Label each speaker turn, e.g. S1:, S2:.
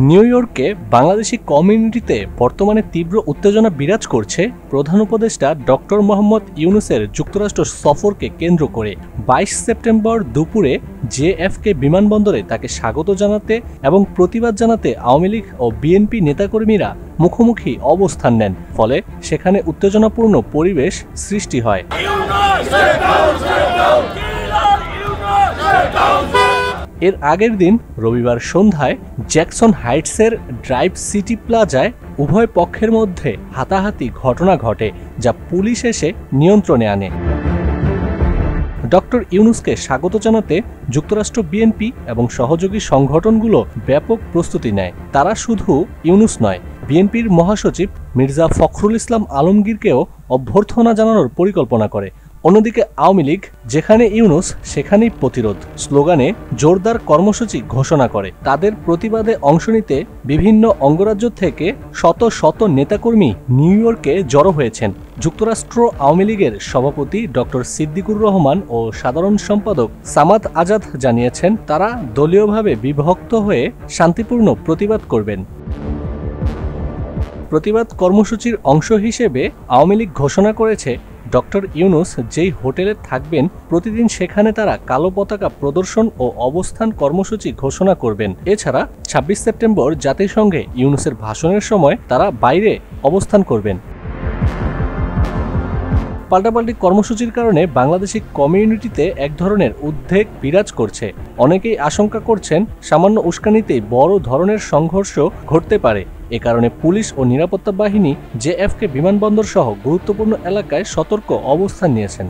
S1: New ইয়র্কে বাংলাদেশি কমিউনিটিতে বর্তমানে তীব্র উত্তেজনা বিরাজ করছে প্রধান উপদেষ্টা ডক্টর মোহাম্মদ ইউনূসের যুক্তরাষ্ট্র সফরকে কেন্দ্র করে। 22 সেপ্টেম্বর দুপুরে জেএফকে বিমানবন্দরে তাকে স্বাগত জানাতে এবং প্রতিবাদ জানাতে আওয়ামী লীগ ও বিএনপি নেতাকর্মীরা মুখোমুখি অবস্থান নেন, ফলে সেখানে উত্তেজনাপূর্ণ পরিবেশ সৃষ্টি হয়। এর আগের দিন রবিবার সন্ধ্যায় জ্যাকসন হাইটসের ড্রাইভ সিটি প্লাজায় উভয় পক্ষের মধ্যে হাতাহাতি ঘটনা ঘটে, যা পুলিশ এসে নিয়ন্ত্রণে আনে। ডক্টর ইউনূসকে স্বাগত জানাতে যুক্তরাষ্ট্র বিএনপি এবং সহযোগী সংগঠনগুলো ব্যাপক প্রস্তুতি নেয়। তারা শুধু ইউনূস নয়, বিএনপির মহাসচিব মির্জা ফখরুল ইসলাম আলমগীরকেও অভ্যর্থনা জানানোর পরিকল্পনা করে। অন্যদিকে আওয়ামী লীগ যেখানে ইউনূস সেখানেই প্রতিরোধ স্লোগানে জোরদার কর্মসূচি ঘোষণা করে। তাদের প্রতিবাদে অংশ নিতে বিভিন্ন অঙ্গরাজ্য থেকে শত শত নেতাকর্মী নিউ ইয়র্কে জড়ো হয়েছেন। যুক্তরাষ্ট্র আওয়ামী লীগের সভাপতি ডক্টর সিদ্দিকুর রহমান ও সাধারণ সম্পাদক সামাদ আজাদ জানিয়েছেন, তারা দলীয়ভাবে বিভক্ত হয়ে শান্তিপূর্ণ প্রতিবাদ করবেন। প্রতিবাদ কর্মসূচির অংশ হিসেবে আওয়ামী লীগ ঘোষণা করেছে, ডক্টর ইউনূস যেই হোটেলে থাকবেন প্রতিদিন সেখানে তারা কালো পতাকা প্রদর্শন ও অবস্থান কর্মসূচি ঘোষণা করবেন। এছাড়া 26 সেপ্টেম্বর জাতিসংঘে ইউনূসের ভাষণের সময় তারা বাইরে অবস্থান করবেন। পাল্টাপাল্টি কর্মসূচির কারণে বাংলাদেশি কমিউনিটিতে এক ধরনের উদ্বেগ বিরাজ করছে। অনেকেই আশঙ্কা করছেন সামান্য উস্কানিতেই বড় ধরনের সংঘর্ষ ঘটতে পারে। এ কারণে পুলিশ ও নিরাপত্তা বাহিনী জেএফকে বিমানবন্দর সহ গুরুত্বপূর্ণ এলাকায় সতর্ক অবস্থান নিয়েছেন।